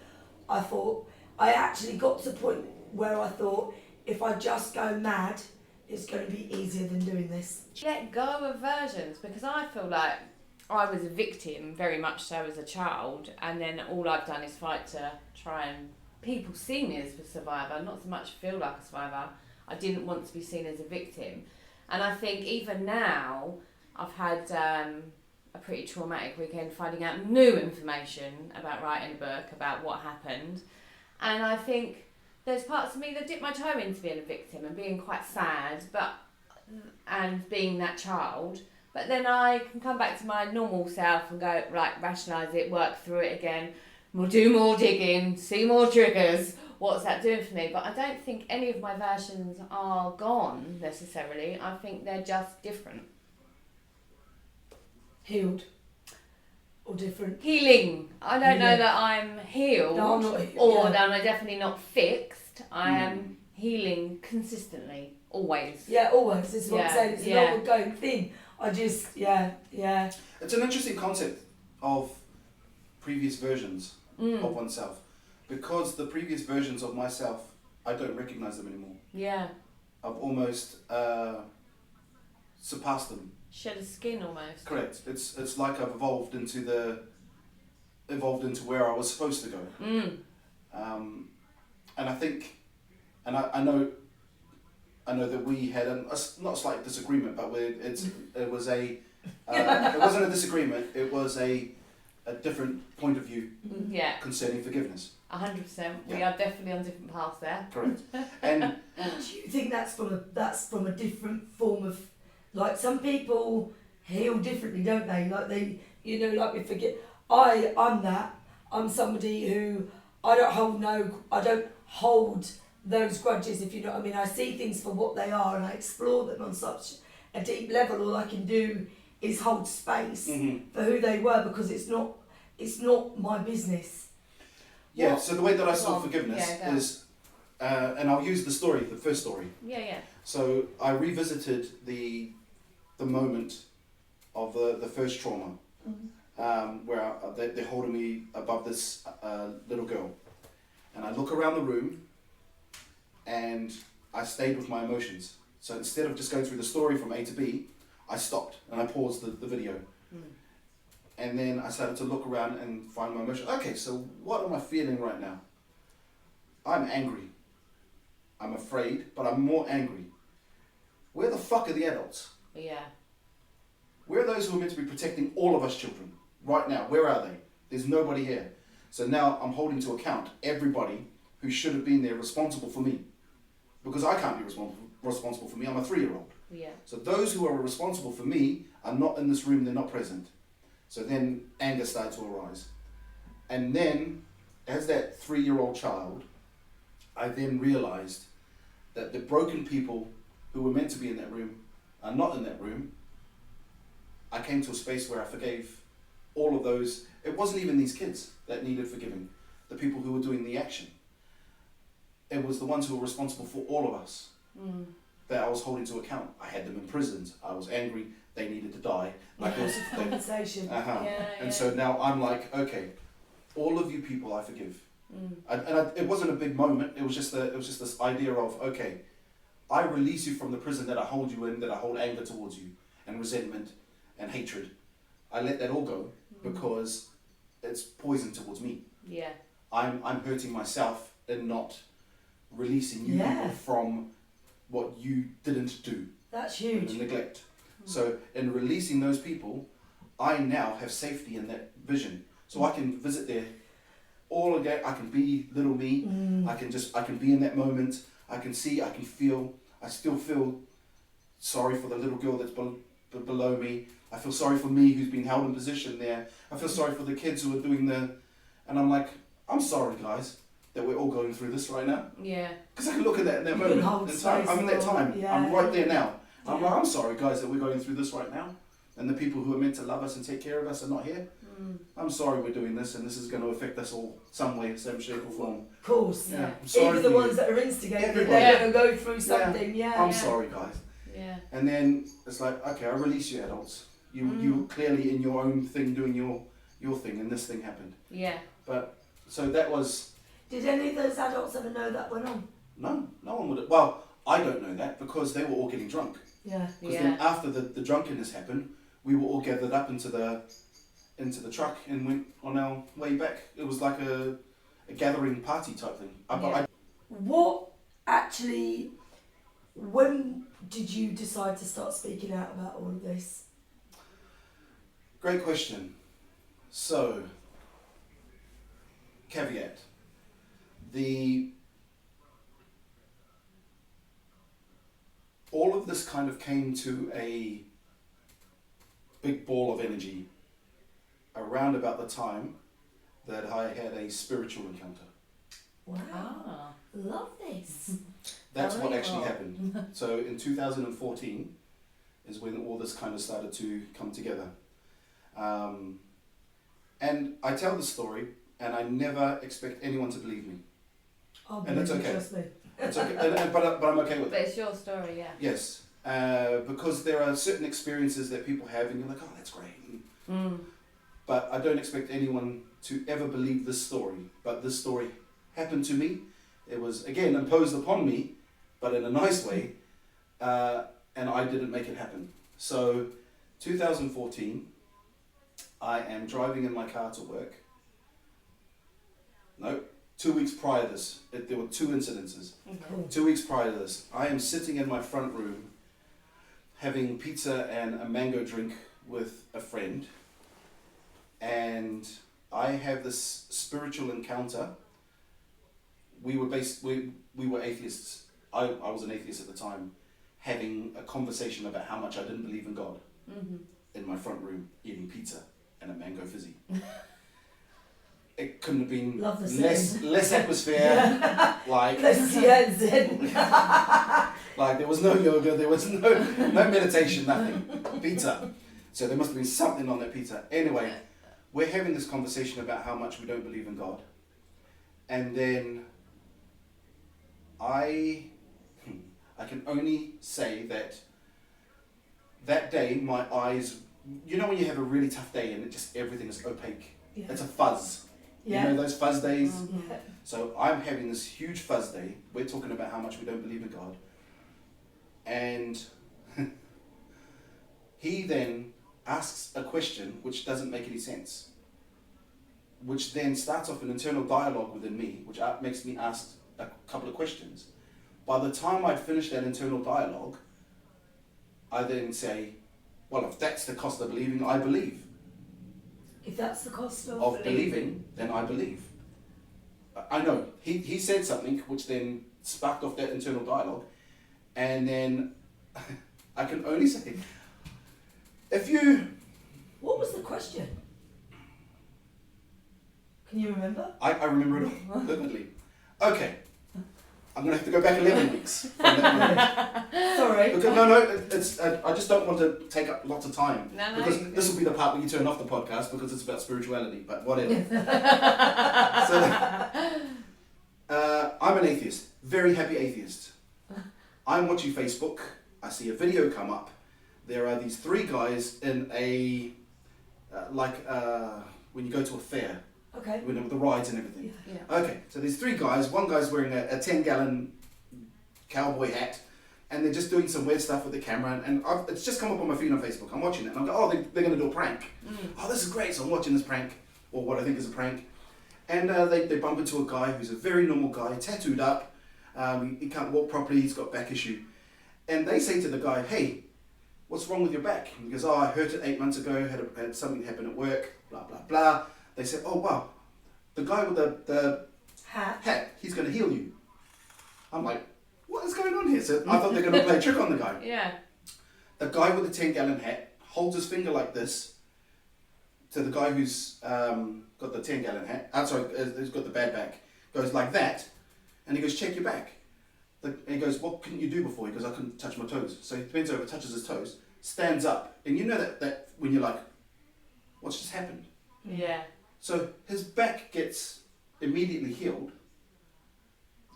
I actually got to the point where I thought, if I just go mad, it's going to be easier than doing this. Let go of versions, because I feel like I was a victim very much so as a child, and then all I've done is fight to try and people see me as a survivor, not so much feel like a survivor. I didn't want to be seen as a victim. And I think even now, I've had a pretty traumatic weekend finding out new information about writing a book, about what happened. And I think there's parts of me that dip my toe into being a victim and being quite sad, and being that child. But then I can come back to my normal self and go, right, rationalise it, work through it again. We'll do more digging, see more triggers. What's that doing for me? But I don't think any of my versions are gone necessarily. I think they're just different. Healed or different? Healing. I don't know that I'm healed, no, I'm not, or that I'm definitely not fixed. I am healing consistently, always. Yeah, always. This is what I'm saying. It's an ongoing thing. I just, It's an interesting concept of previous versions of oneself, because the previous versions of myself, I don't recognise them anymore. Yeah. I've almost surpassed them. Shed a skin almost. Correct. It's like I've evolved into where I was supposed to go. And I think, and I know that we had not a slight disagreement, but it was a it wasn't a disagreement. It was a different point of view concerning forgiveness. 100%. We are definitely on different paths there. Correct. And do you think that's from a different form of, like, some people heal differently, don't they? Like they, like we forget. I'm somebody who I don't hold those grudges, if you know what I mean. I see things for what they are and I explore them on such a deep level. All I can do is hold space for who they were, because it's not my business. Yeah, so the way that I saw forgiveness is, and I'll use the first story. Yeah. So I revisited the moment of the first trauma, where they're holding me above this little girl, and I look around the room, and I stayed with my emotions. So instead of just going through the story from A to B, I stopped and I paused the video. And then I started to look around and find my emotion. Okay, so what am I feeling right now? I'm angry. I'm afraid, but I'm more angry. Where the fuck are the adults? Yeah. Where are those who are meant to be protecting all of us children? Right now, where are they? There's nobody here. So now I'm holding to account everybody who should have been there responsible for me. Because I can't be responsible for me, I'm a 3-year-old. Yeah. So those who are responsible for me are not in this room, they're not present. So then anger started to arise. And then, as that 3-year-old child, I then realized that the broken people who were meant to be in that room are not in that room. I came to a space where I forgave all of those. It wasn't even these kids that needed forgiving, the people who were doing the action. It was the ones who were responsible for all of us that I was holding to account. I had them imprisoned. I was angry. They needed to die. Like compensation. And so now I'm like, okay, all of you people I forgive. It wasn't a big moment. It was just this idea of, okay, I release you from the prison that I hold you in, that I hold anger towards you, and resentment, and hatred. I let that all go because it's poison towards me. Yeah. I'm hurting myself in not releasing you people from what you didn't do. That's huge. And neglect. So in releasing those people, I now have safety in that vision. So I can visit there all again. I can be little me. I can be in that moment. I can see, I can feel. I still feel sorry for the little girl that's below me. I feel sorry for me who's been held in position there. I feel sorry for the kids who are doing and I'm like, I'm sorry guys that we're all going through this right now. Yeah. Because I can look at that in that moment. In time. I'm in that time. Yeah. I'm right there now. I'm like, I'm sorry guys that we're going through this right now. And the people who are meant to love us and take care of us are not here. I'm sorry we're doing this, and this is going to affect us all some way, some shape or form. Of course. Yeah. I'm sorry. Even the ones that are instigating, they're going to go through something. I'm sorry guys. Yeah. And then it's like, okay, I release you adults. You were clearly in your own thing doing your thing, and this thing happened. Yeah. But, so that was... Did any of those adults ever know that went on? No one would. Well, I don't know that because they were all getting drunk. Yeah. Because then after the drunkenness happened, we were all gathered up into the truck and went on our way back. It was like a gathering party type thing. What actually When did you decide to start speaking out about all of this? Great question. So, caveat. All of this kind of came to a big ball of energy around about the time that I had a spiritual encounter. Wow. Ah. Love this. That's what Very actually well. happened. So in 2014 is when all this kind of started to come together. And I tell the story and I never expect anyone to believe me. I'll And it's believe you, okay. trust me. It's okay, but I'm okay with But it. it's your story, yeah. Yes, because there are certain experiences that people have and you're like, oh, that's great. But I don't expect anyone to ever believe this story. But this story happened to me. It was, again, imposed upon me, but in a nice way. And I didn't make it happen. So, 2014, I am driving in my car to work. No, 2 weeks prior to this, there were two incidences. Cool. 2 weeks prior to this, I am sitting in my front room having pizza and a mango drink with a friend. And I have this spiritual encounter. We were atheists. I was an atheist at the time, having a conversation about how much I didn't believe in God in my front room, eating pizza and a mango fizzy. It couldn't have been Love the less atmosphere. Like Zen. like there was no yoga, there was no meditation, nothing. Pizza. So there must have been something on that pizza. Anyway, we're having this conversation about how much we don't believe in God. And then I can only say that day my eyes, you know when you have a really tough day and everything is opaque? Yeah. It's a fuzz. Yeah. You know those fuzz days? Yeah. So I'm having this huge fuzz day. We're talking about how much we don't believe in God. And he then asks a question which doesn't make any sense, which then starts off an internal dialogue within me, which makes me ask a couple of questions. By the time I'd finished that internal dialogue, I then say, well, if that's the cost of believing, I believe. If that's the cost Of believing, then I believe. I know. He said something which then sparked off that internal dialogue, and then I can only say, if you... What was the question? Can you remember? I remember it all vividly. Okay. I'm going to have to go back 11 weeks from that moment. Sorry. Because, no, it's, I just don't want to take up lots of time. No, because you this will be the part where you turn off the podcast because it's about spirituality, but whatever. So, I'm an atheist. Very happy atheist. I'm watching Facebook. I see a video come up. There are these three guys in a, when you go to a fair. Okay. With the rides and everything. Yeah. Okay, so there's three guys. One guy's wearing a 10-gallon cowboy hat, and they're just doing some weird stuff with the camera. And it's just come up on my feed on Facebook. I'm watching it, and I'm going, oh, they're going to do a prank. Oh, this is great. So I'm watching this prank, or what I think is a prank. And they bump into a guy who's a very normal guy, tattooed up. He can't walk properly. He's got back issue. And they say to the guy, hey, what's wrong with your back? And he goes, oh, I hurt it 8 months ago. Had something happen at work, blah, blah, blah. They said, oh wow, the guy with the hat, he's going to heal you. I'm like, what is going on here? So I thought they're going to play a trick on the guy. Yeah. The guy with the 10-gallon hat holds his finger like this to the guy who's got the 10-gallon hat. Who's got the bad back. Goes like that, and he goes, check your back. And he goes, what couldn't you do before? He goes, I couldn't touch my toes. So he bends over, touches his toes, stands up, and you know that when you're like, what's just happened? Yeah. So his back gets immediately healed.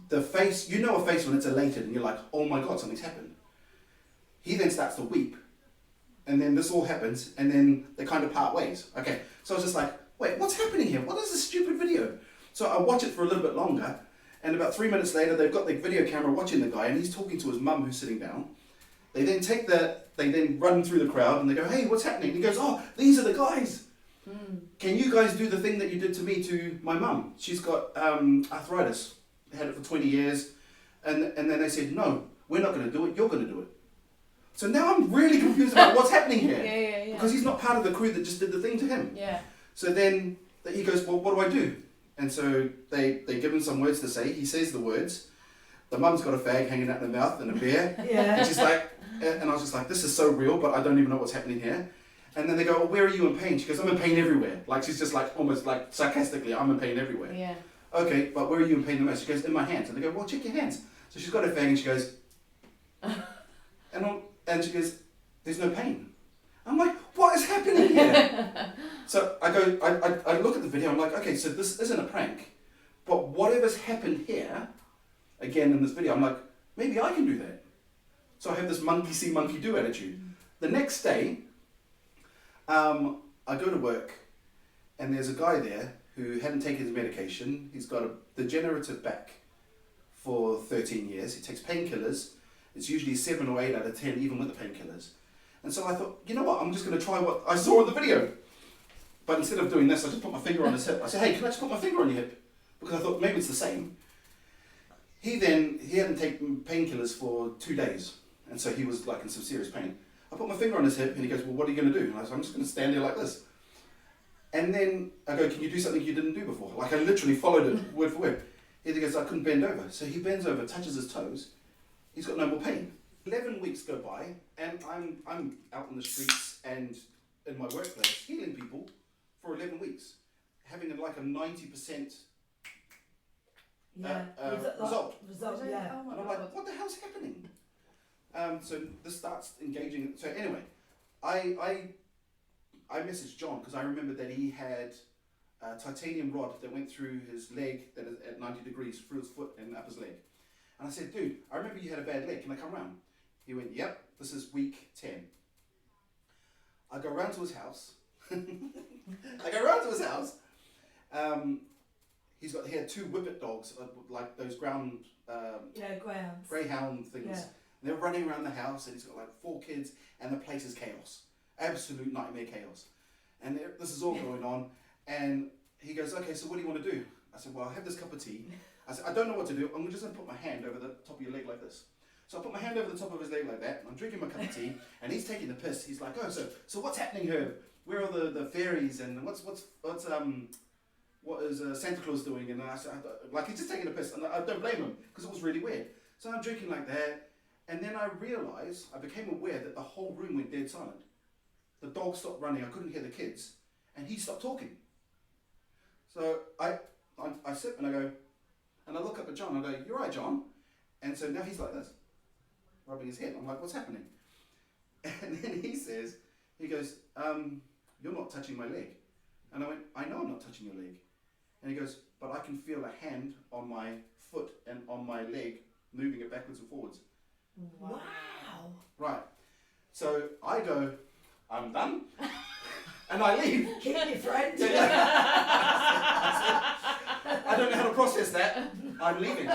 The face, you know a face when it's elated and you're like, oh my God, something's happened. He then starts to weep. And then this all happens and then they kind of part ways. Okay, so I was just like, wait, what's happening here? What is this stupid video? So I watch it for a little bit longer and about 3 minutes later they've got the video camera watching the guy and he's talking to his mum who's sitting down. They then run through the crowd and they go, hey, what's happening? And he goes, oh, these are the guys. Can you guys do the thing that you did to me to my mum? She's got arthritis, had it for 20 years. And then they said, no, we're not going to do it, you're going to do it. So now I'm really confused about what's happening here. Yeah. Because he's not part of the crew that just did the thing to him. Yeah. So then he goes, well, what do I do? And so they give him some words to say. He says the words. The mum's got a fag hanging out in her mouth and a beer. Yeah. And she's like, and I was just like, this is so real, but I don't even know what's happening here. And then they go, well, where are you in pain? She goes, I'm in pain everywhere. Like, she's just like, almost like sarcastically, I'm in pain everywhere. Yeah. Okay, but where are you in pain the most? She goes, in my hands. And they go, well, check your hands. So she's got her fag and she goes, and she goes, there's no pain. I'm like, what is happening here? So I go, I look at the video, I'm like, okay, so this isn't a prank, but whatever's happened here, again in this video, I'm like, maybe I can do that. So I have this monkey see, monkey do attitude. The next day, I go to work, and there's a guy there who hadn't taken his medication. He's got a degenerative back for 13 years. He takes painkillers. It's usually 7 or 8 out of 10, even with the painkillers. And so I thought, you know what, I'm just going to try what I saw in the video. But instead of doing this, I just put my finger on his hip. I said, hey, can I just put my finger on your hip? Because I thought maybe it's the same. He hadn't taken painkillers for 2 days. And so he was like in some serious pain. I put my finger on his hip and he goes, well, what are you going to do? And I said, I'm just going to stand there like this. And then I go, can you do something you didn't do before? Like I literally followed it word for word. He goes, I couldn't bend over. So he bends over, touches his toes. He's got no more pain. 11 weeks go by and I'm out in the streets and in my workplace healing people for 11 weeks. Having like a 90% result. Yeah. Oh my And I'm God. like, what the hell's happening? So this starts engaging. So anyway, I messaged John because I remembered that he had a titanium rod that went through his leg that is at 90 degrees through his foot and up his leg. And I said, dude, I remember you had a bad leg. Can I come round? He went, yep, this is week 10. I go round to his house. He had 2 whippet dogs, like those greyhound things. Yeah. They're running around the house, and he's got like 4 kids, and the place is chaos. Absolute nightmare chaos. And this is all going on, and he goes, okay, so what do you want to do? I said, well, I have this cup of tea. I said, I don't know what to do. I'm just going to put my hand over the top of your leg like this. So I put my hand over the top of his leg like that, and I'm drinking my cup of tea, and he's taking the piss. He's like, oh, so what's happening, Herb? Where are the fairies, and what is Santa Claus doing? And I said, like, he's just taking a piss, and I don't blame him, because it was really weird. So I'm drinking like that, and then I became aware that the whole room went dead silent. The dog stopped running, I couldn't hear the kids, and he stopped talking. So I sit and I go, and I look up at John, and I go, you're right, John. And so now he's like this, rubbing his head. I'm like, what's happening? And then he goes, you're not touching my leg. And I went, I know I'm not touching your leg. And he goes, but I can feel a hand on my foot and on my leg, moving it backwards and forwards. Wow. Right. So I go, I'm done. And I leave. Keep your friend. I don't know how to process that. I'm leaving.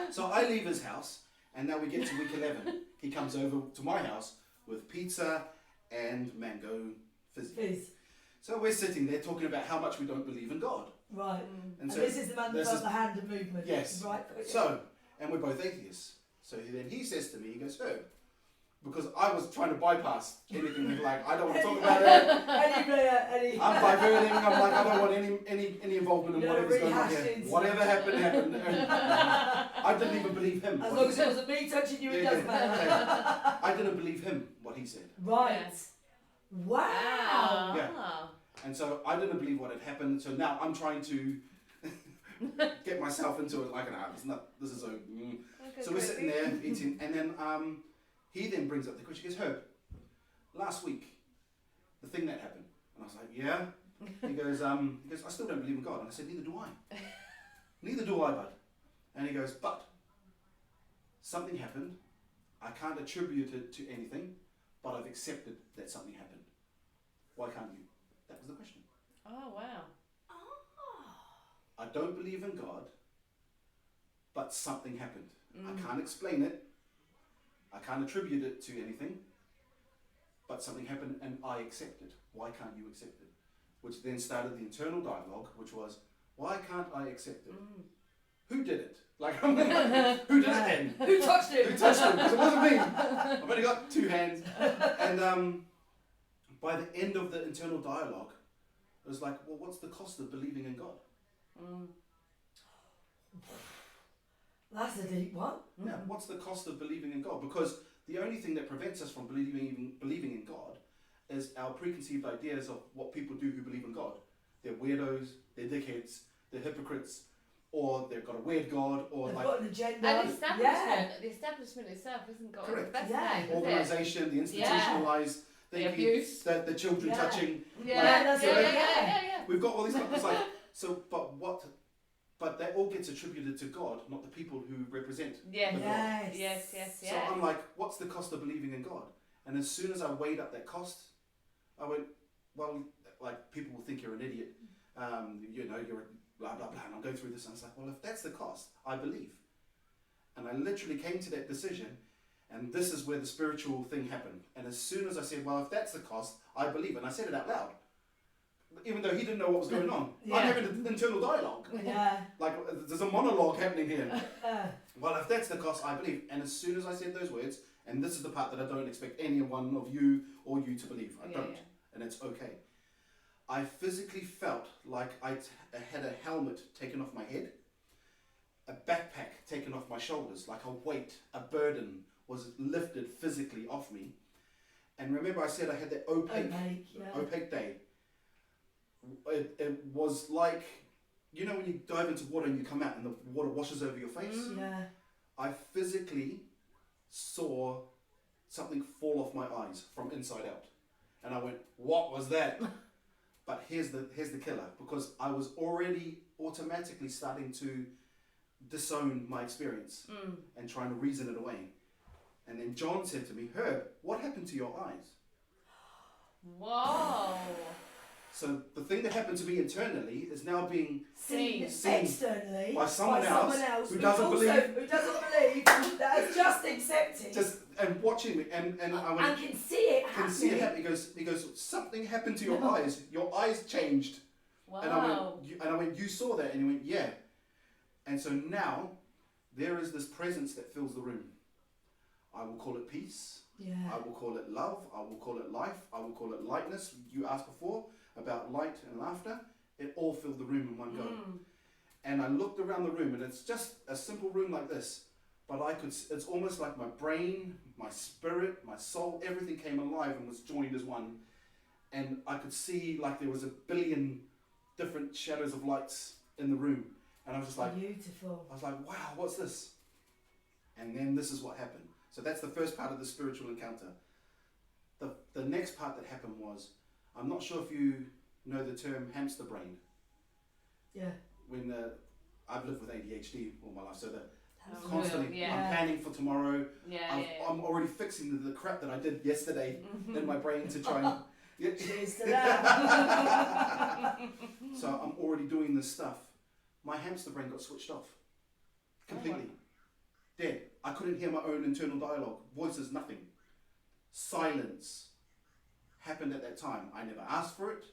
So I leave his house, and now we get to week 11. He comes over to my house with pizza and mango fizzy. So we're sitting there talking about how much we don't believe in God. Right. And so this is the man that does the hand and movement. Yes. Right. So, and we're both atheists. So then he says to me, he goes, Herb, because I was trying to bypass anything with like, I don't want to talk about it. I'm diverting. I'm like, I don't want any involvement in whatever's going on here. Whatever happened. I didn't even believe him. As long as it wasn't me touching you, it doesn't matter. I didn't believe him, what he said. Right. Yes. Wow. Yeah. And so I didn't believe what had happened. So now I'm trying to get myself into it. Like, this is so. So we're sitting there eating, and then he then brings up the question. He goes, Herb, last week, the thing that happened. And I was like, yeah. He goes, I still don't believe in God. And I said, neither do I. Neither do I, bud. And he goes, but something happened. I can't attribute it to anything, but I've accepted that something happened. Why can't you? That was the question. Oh, wow. I don't believe in God, but something happened. I can't explain it. I can't attribute it to anything, but something happened and I accept it. Why can't you accept it? Which then started the internal dialogue, which was, why can't I accept it? who did it? Like, who did it then? Who touched it? Who touched it? Because it wasn't me. I've only got 2 hands. And by the end of the internal dialogue, it was like, well, what's the cost of believing in God? That's a deep one. Yeah, what's the cost of believing in God? Because the only thing that prevents us from believing in God is our preconceived ideas of what people do who believe in God. They're weirdos, they're dickheads, they're hypocrites, or they've got a weird God, or They've like got an agenda. And the establishment itself isn't God. Correct. That's Yeah. the thing, organisation, the institutionalised The thinking, abuse. the children touching. Yeah. We've got all these things like so, but that all gets attributed to God, not the people who represent the God. Yes. So I'm like, what's the cost of believing in God? And as soon as I weighed up that cost, I went, well, like people will think you're an idiot, you're a blah blah blah. And I'll go through this, and I was like, well, if that's the cost, I believe. And I literally came to that decision, and this is where the spiritual thing happened. And as soon as I said, well, if that's the cost, I believe, and I said it out loud. Even though he didn't know what was going on. Yeah. I'm having an internal dialogue. Yeah. Like, there's a monologue happening here. Well, if that's the cost, I believe. And as soon as I said those words, and this is the part that I don't expect any one of you or you to believe. I don't. And it's okay. I physically felt like I had a helmet taken off my head, a backpack taken off my shoulders, like a weight, a burden was lifted physically off me. And remember I said I had that opaque day. It was like, you know when you dive into water and you come out and the water washes over your face? Yeah. I physically saw something fall off my eyes from inside out. And I went, what was that? But here's the killer, because I was already automatically starting to disown my experience and trying to reason it away. And then John said to me, Herb, what happened to your eyes? Whoa. So the thing that happened to me internally is now being Seen seen externally by someone else who doesn't believe that has just accepted and watching me and I went, and can see it happening. can see it happen. He goes, something happened to your eyes. Your eyes changed. Wow. And I went, you saw that? And he went, yeah. And so now there is this presence that fills the room. I will call it peace. Yeah. I will call it love. I will call it life. I will call it lightness. You asked before about light and laughter. It all filled the room in one go. And I looked around the room, and it's just a simple room like this. But it's almost like my brain, my spirit, my soul, everything came alive and was joined as one. And I could see like there was a billion different shadows of lights in the room. And I was just like, beautiful. I was like, wow, what's this? And then this is what happened. So that's the first part of the spiritual encounter. The next part that happened was, I'm not sure if you know the term hamster brain. Yeah. When I've lived with ADHD all my life, so that constantly I'm planning for tomorrow. I'm already fixing the crap that I did yesterday in my brain to try and... Cheers to that. So I'm already doing this stuff. My hamster brain got switched off. Completely. Dead. I couldn't hear my own internal dialogue. Voices, nothing. Silence happened at that time. I never asked for it.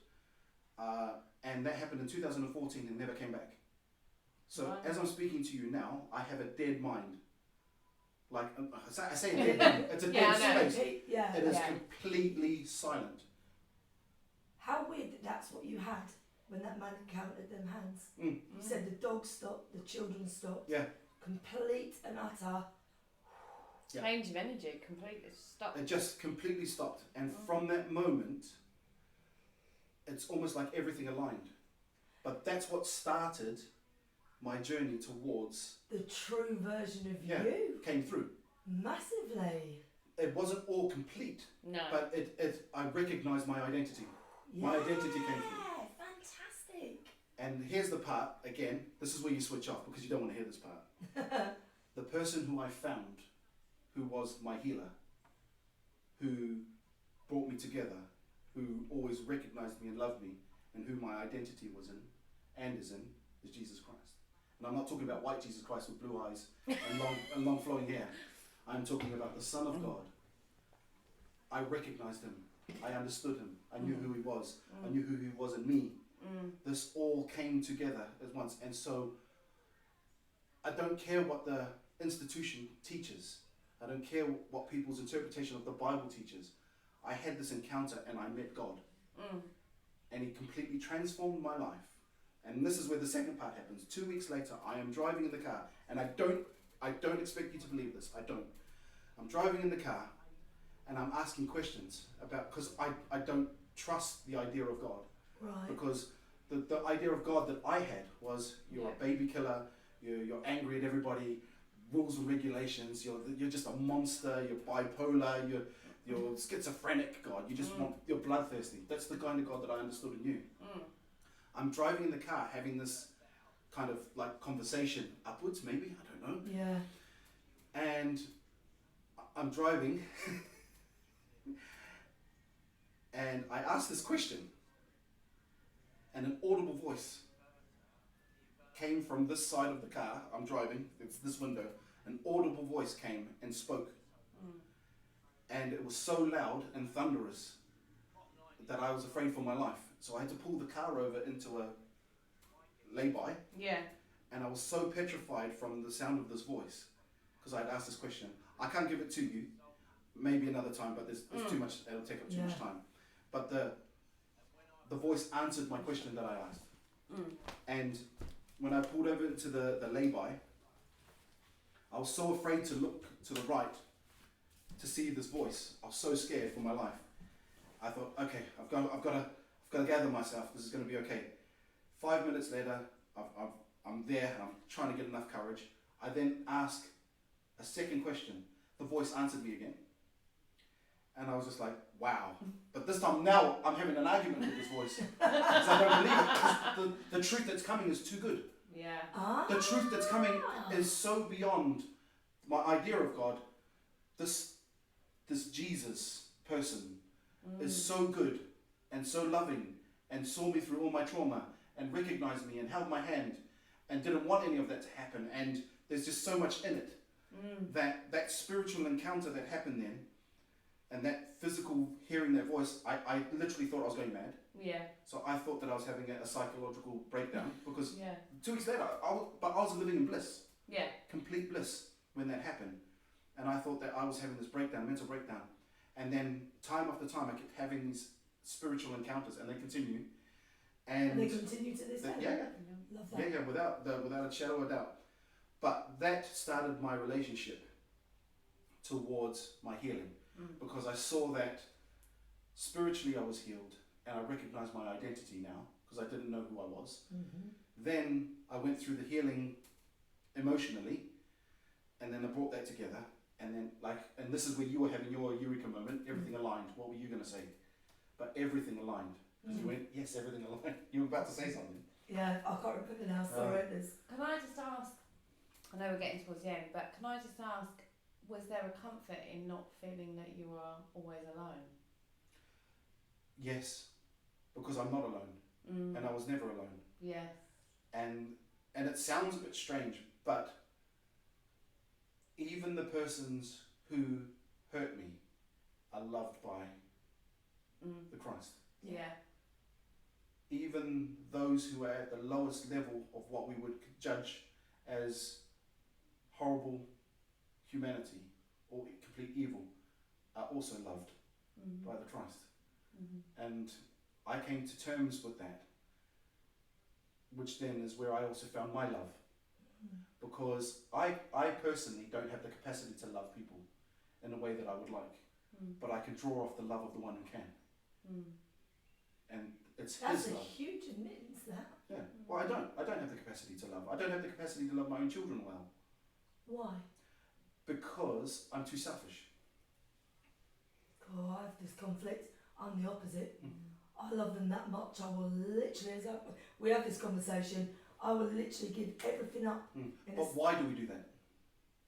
And that happened in 2014 and never came back. So as I'm speaking to you now, I have a dead mind. Like, I say a dead mind. It's a dead space. It is completely silent. How weird that that's what you had when that man encountered them hands. You said the dog stopped, the children stopped. Yeah. Complete and utter. Change of energy, completely stopped. It just completely stopped. And from that moment, it's almost like everything aligned. But that's what started my journey towards... the true version of you. Came through. Massively. It wasn't all complete. No. But I recognised my identity. My identity came through. Fantastic. And here's the part, again, this is where you switch off because you don't want to hear this part. The person who I found, who was my healer, who brought me together, who always recognised me and loved me, and who my identity was in, and is Jesus Christ. And I'm not talking about white Jesus Christ with blue eyes and long flowing hair. I'm talking about the Son of God. I recognised him. I understood him. I knew who he was. I knew who he was in me. This all came together at once. And so I don't care what the institution teaches. I don't care what people's interpretation of the Bible teaches. I had this encounter and I met God. And he completely transformed my life. And this is where the second part happens. 2 weeks later, I am driving in the car, and I don't expect you to believe this. I don't. I'm driving in the car, and I'm asking questions about, because I don't trust the idea of God. Right. Because the idea of God that I had was you're a baby killer, you're angry at everybody, rules and regulations, you're just a monster, you're bipolar, you're schizophrenic God, you just you're bloodthirsty. That's the kind of God that I understood and knew. I'm driving in the car having this kind of like conversation upwards, maybe, I don't know. Yeah. And I'm driving and I asked this question, and an audible voice came from this side of the car. I'm driving, it's this window. An audible voice came and spoke. And it was so loud and thunderous that I was afraid for my life. So I had to pull the car over into a lay-by. Yeah. And I was so petrified from the sound of this voice, because I had asked this question. I can't give it to you, maybe another time, but there's too much, it'll take up too much time. But the voice answered my question that I asked. And when I pulled over into the lay-by, I was so afraid to look to the right to see this voice. I was so scared for my life. I thought, okay, I've got to gather myself. This is going to be okay. 5 minutes later, I'm there and I'm trying to get enough courage. I then ask a second question. The voice answered me again. And I was just like, wow. But this time now I'm having an argument with this voice. Because I don't believe it. Because the truth that's coming is too good. Yeah. The truth that's coming is so beyond my idea of God. This Jesus person is so good and so loving and saw me through all my trauma and recognized me and held my hand and didn't want any of that to happen. And there's just so much in it. That spiritual encounter that happened then, and that physical hearing that voice, I literally thought I was going mad. Yeah. So I thought that I was having a psychological breakdown because 2 weeks later, I was living in bliss. Yeah. Complete bliss when that happened. And I thought that I was having this breakdown, mental breakdown. And then time after time, I kept having these spiritual encounters, and they continue. And they continue to this day. Yeah. Love that. Yeah, without a shadow of a doubt. But that started my relationship towards my healing. Because I saw that spiritually I was healed, and I recognized my identity now, because I didn't know who I was. Then I went through the healing emotionally, and then I brought that together, and then and this is where you were having your eureka moment, everything aligned. What were you going to say? But everything aligned. Because you went, yes, everything aligned. You were about to say something. Yeah, I can't remember now, sorry. Can I just ask, I know we're getting towards the end, but can I just ask, was there a comfort in not feeling that you were always alone? Yes, because I'm not alone, and I was never alone. Yes. And it sounds a bit strange, but even the persons who hurt me are loved by the Christ. Yeah. Even those who are at the lowest level of what we would judge as horrible humanity or complete evil are also loved by the Christ. And I came to terms with that, which then is where I also found my love. Because I personally don't have the capacity to love people in a way that I would like, but I can draw off the love of the one who can. And it's That's his a love. huge admittance, that. Yeah. Well, I don't have the capacity to love. I don't have the capacity to love my own children well. Why? Because I'm too selfish. Oh, I have this conflict. I'm the opposite. I love them that much. I will literally, as we have this conversation, I will literally give everything up. But why do we do that?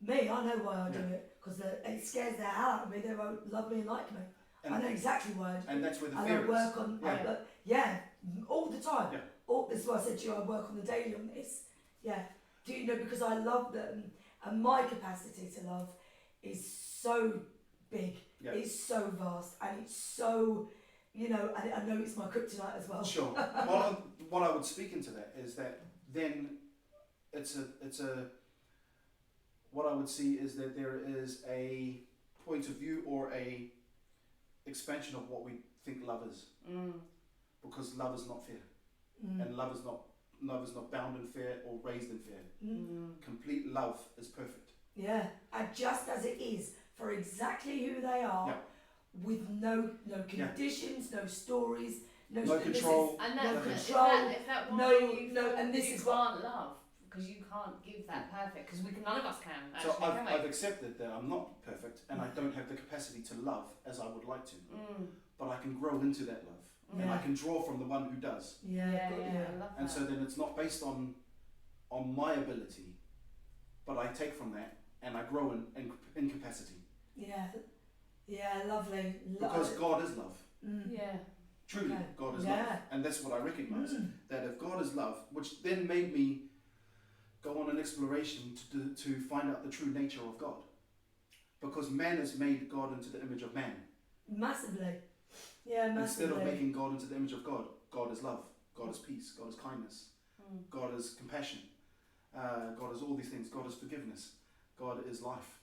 Me, I know why I do it. Because it scares the hell out of me. They won't love me and like me. And I know exactly why I do it. And that's where the and fear I work on, all the time. Yeah. This is why I said to you, I work on the daily on this. Yeah. Do you know, because I love them, and my capacity to love is so big. Yeah. It's so vast, and it's so, and I know it's my kryptonite as well. Sure. Well, what I would speak into that is that then it's a what I would see is that there is a point of view or a expansion of what we think love is. Because love is not fair. And love is not bound in fear or raised in fear. Complete love is perfect. Yeah, and just as it is for exactly who they are, Yeah. with no conditions, no stories, no control. And no that's, control, is that why no, you no, and this you is can't love? Because you can't give that perfect. Because none of us can. Actually, So can we? I've accepted that I'm not perfect and I don't have the capacity to love as I would like to. But I can grow into that love. And I can draw from the one who does. I love And that. so then it's not based on my ability, but I take from that and I grow in capacity. Yeah, lovely. Because God is love. Yeah. Truly, God is love. And that's what I recognise. That if God is love, which then made me go on an exploration to find out the true nature of God. Because man has made God into the image of man. Massively. Yeah, massively. Instead of making God into the image of God, God is love, God is peace, God is kindness, God is compassion, God is all these things, God is forgiveness, God is life.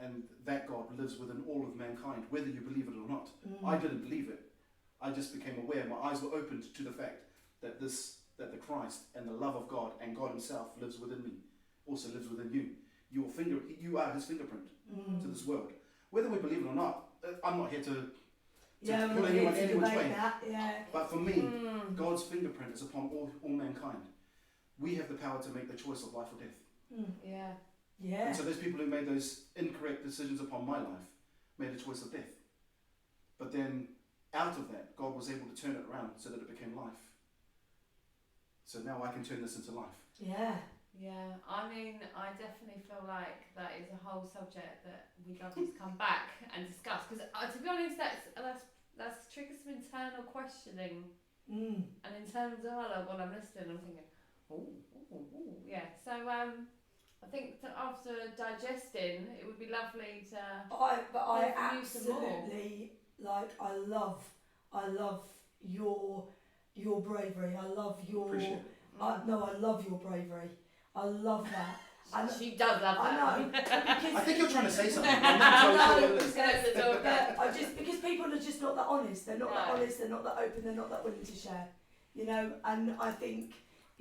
And that God lives within all of mankind, whether you believe it or not. I didn't believe it. I just became aware, my eyes were opened to the fact that the Christ and the love of God and God himself lives within me, also lives within you. You are his fingerprint to this world. Whether we believe it or not, I'm not here to pull anyone any which way. But for me, God's fingerprint is upon all mankind. We have the power to make the choice of life or death. Yeah. And so those people who made those incorrect decisions upon my life made a choice of death. But then out of that, God was able to turn it around so that it became life. So now I can turn this into life. Yeah, I mean, I definitely feel like that is a whole subject that we'd love to come back and discuss. Because to be honest, that's triggers some internal questioning and internal dialogue when I'm listening. I'm thinking, yeah. So I think that after digesting, it would be lovely to. I absolutely I love your bravery. I love your. Appreciate it. I love your bravery. I love that. She does love that. I know. I think you're trying to say something. Because people are just not that honest. They're not that honest. They're not that open. They're not that willing to share. And I think,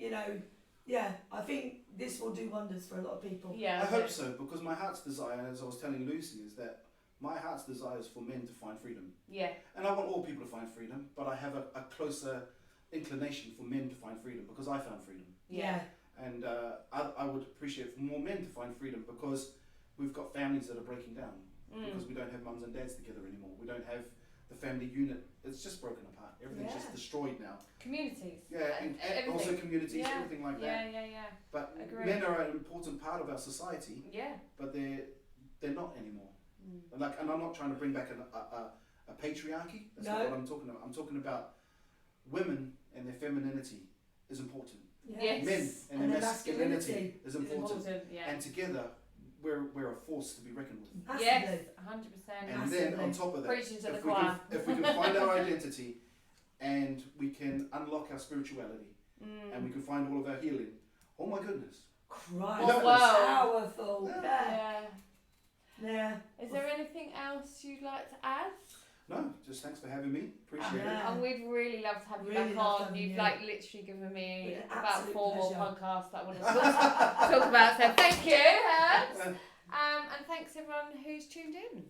I think this will do wonders for a lot of people. Yeah, I hope so, because my heart's desire, as I was telling Lucy, is that my heart's desire is for men to find freedom. Yeah. And I want all people to find freedom, but I have a closer inclination for men to find freedom because I found freedom. Yeah. And I would appreciate for more men to find freedom because we've got families that are breaking down because we don't have mums and dads together anymore. We don't have the family unit. It's just broken apart. Everything's just destroyed now. Communities. Yeah, and also communities, everything like that. Yeah. But Agreed. men are an important part of our society. Yeah. But they're not anymore. And I'm not trying to bring back a patriarchy. That's not what I'm talking about. I'm talking about women and their femininity is important. Yes. Men and their masculinity is important. Yeah. And together, we're a force to be reckoned with. Massively. Yes, 100%. And then on top of that, Preaching to the choir. if we can find our identity and we can unlock our spirituality and we can find all of our healing, oh my goodness. Christ, powerful. Yeah. Is there anything else you'd like to add? No, just thanks for having me. Appreciate it. And we'd really love to have you back on. You've literally given me about 4 more podcasts that I want to talk about. So thank you, Herbs. And thanks everyone who's tuned in.